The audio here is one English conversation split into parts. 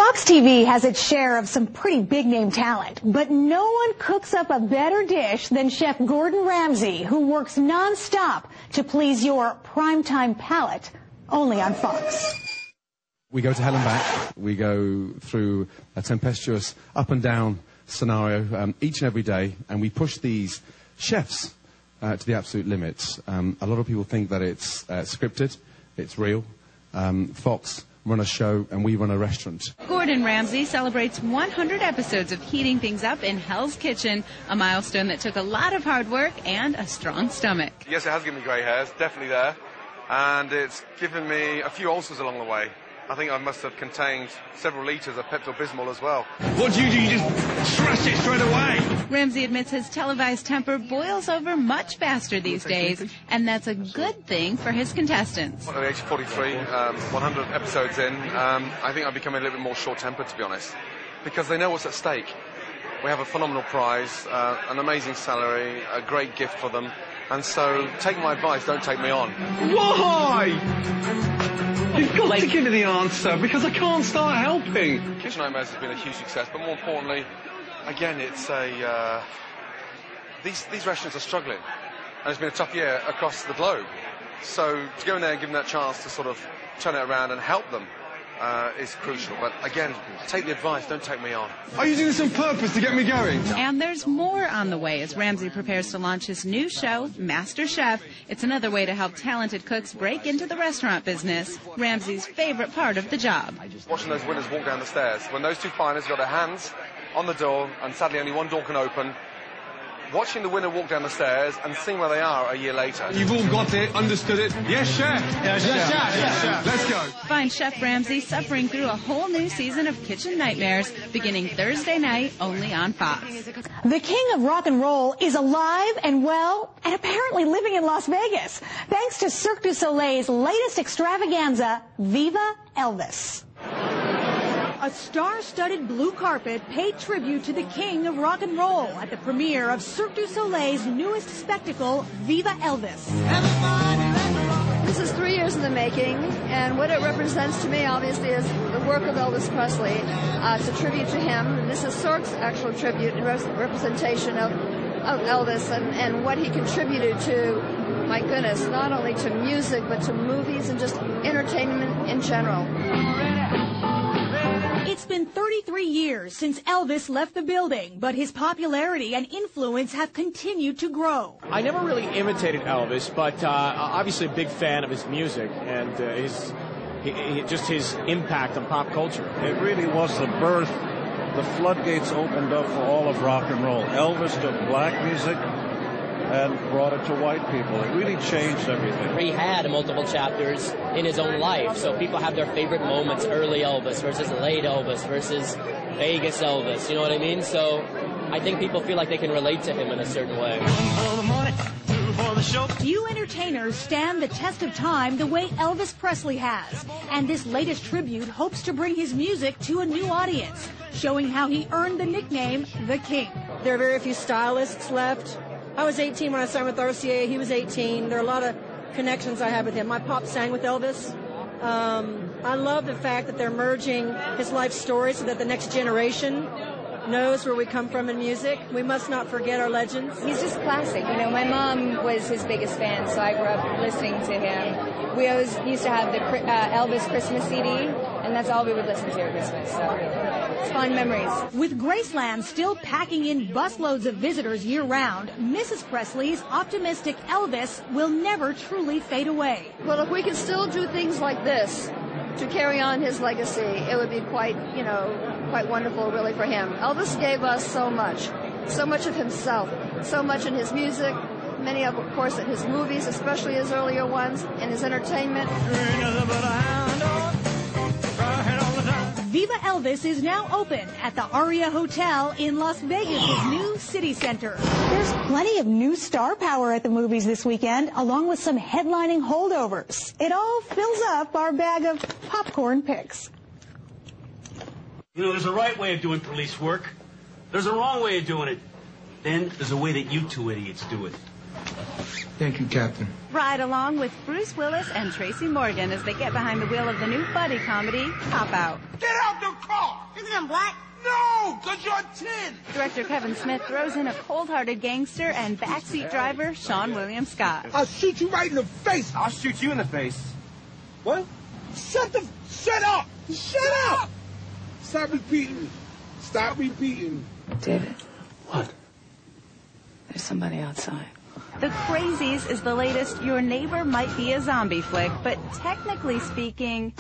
Fox TV has its share of some pretty big-name talent, but no one cooks up a better dish than Chef Gordon Ramsay, who works non-stop to please your primetime palate, only on Fox. We go to hell and back. We go through a tempestuous up and down scenario each and every day, and we push these chefs to the absolute limits. A lot of people think that it's scripted, it's real. Fox run a show and we run a restaurant. Gordon Ramsay celebrates 100 episodes of heating things up in Hell's Kitchen, a milestone that took a lot of hard work and a strong stomach. Yes, it has given me grey hairs, definitely there, and it's given me a few ulcers along the way. I think I must have contained several litres of Pepto-Bismol as well. What do? You just trash it straight away? Ramsay admits his televised temper boils over much faster these days, and that's a good thing for his contestants. At the age of 43, 100 episodes in, I think I'm becoming a little bit more short-tempered, to be honest, because they know what's at stake. We have a phenomenal prize, an amazing salary, a great gift for them, and so take my advice, don't take me on. Why? You've got to give me the answer, because I can't start helping. Kitchen Nightmares has been a huge success, but more importantly, again, it's these restaurants are struggling, and it's been a tough year across the globe. So to go in there and give them that chance to sort of turn it around and help them is crucial. But again, take the advice, don't take me on. Are you doing this on purpose to get me going? And there's more on the way as Ramsay prepares to launch his new show, Master Chef. It's another way to help talented cooks break into the restaurant business, Ramsay's favorite part of the job. Watching those winners walk down the stairs, when those two finalists got their hands on the door, and sadly only one door can open, watching the winner walk down the stairs and seeing where they are a year later. You've all got it, understood it. Yes, chef. Yes, chef. Yes, chef. Let's go. Find Chef Ramsay suffering through a whole new season of Kitchen Nightmares beginning Thursday night only on Fox. The king of rock and roll is alive and well and apparently living in Las Vegas, thanks to Cirque du Soleil's latest extravaganza, Viva Elvis. A star-studded blue carpet paid tribute to the king of rock and roll at the premiere of Cirque du Soleil's newest spectacle, Viva Elvis. This is 3 years in the making, and what it represents to me, obviously, is the work of Elvis Presley. It's a tribute to him, and this is Cirque's actual tribute and representation of Elvis and what he contributed to, my goodness, not only to music, but to movies and just entertainment in general. It's been 33 years since Elvis left the building, but his popularity and influence have continued to grow. I never really imitated Elvis, but obviously a big fan of his music and just his impact on pop culture. It really was the birth, the floodgates opened up for all of rock and roll. Elvis took black music and brought it to white people. It really changed everything. He had multiple chapters in his own life, so people have their favorite moments, early Elvis versus late Elvis versus Vegas Elvis, you know what I mean? So I think people feel like they can relate to him in a certain way. Few entertainers stand the test of time the way Elvis Presley has, and this latest tribute hopes to bring his music to a new audience, showing how he earned the nickname The King. There are very few stylists left. I was 18 when I signed with RCA. He was 18. There are a lot of connections I have with him. My pop sang with Elvis. I love the fact that they're merging his life story so that the next generation knows where we come from in music. We must not forget our legends. He's just classic. You know, my mom was his biggest fan, so I grew up listening to him. We always used to have the Elvis Christmas CD, and that's all we would listen to at Christmas. So it's fond memories. With Graceland still packing in busloads of visitors year-round, Mrs. Presley's optimistic Elvis will never truly fade away. Well, if we can still do things like this to carry on his legacy, it would be quite wonderful, really, for him. Elvis gave us so much of himself, so much in his music, many of course, in his movies, especially his earlier ones, and his entertainment. Viva Elvis is now open at the Aria Hotel in Las Vegas' new city center. There's plenty of new star power at the movies this weekend, along with some headlining holdovers. It all fills up our bag of popcorn picks. You know, there's a right way of doing police work. There's a wrong way of doing it. Then there's a way that you two idiots do it. Thank you, Captain. Ride along with Bruce Willis and Tracy Morgan as they get behind the wheel of the new buddy comedy, Cop Out. Get out the car! Because I'm black? No, because you're 10. Director Kevin Smith throws in a cold-hearted gangster and backseat driver Sean William Scott. I'll shoot you right in the face. I'll shoot you in the face. What? Shut up! Shut up! Stop repeating. Stop repeating. David. What? There's somebody outside. The Crazies is the latest Your Neighbor Might Be a Zombie flick, but technically speaking,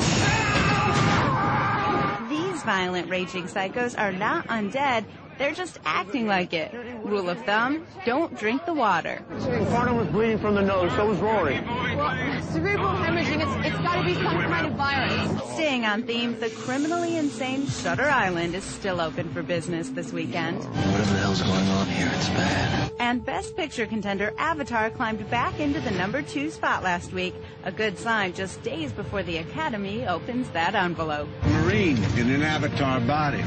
these violent raging psychos are not undead. They're just acting like it. Rule of thumb, don't drink the water. The partner was bleeding from the nose, so was Rory. Well, cerebral hemorrhaging, it's got to be some kind of virus. Staying on theme, the criminally insane Shutter Island is still open for business this weekend. Whatever the hell's going on here, it's bad. And Best Picture contender Avatar climbed back into the #2 spot last week. A good sign just days before the Academy opens that envelope. Marine in an Avatar body.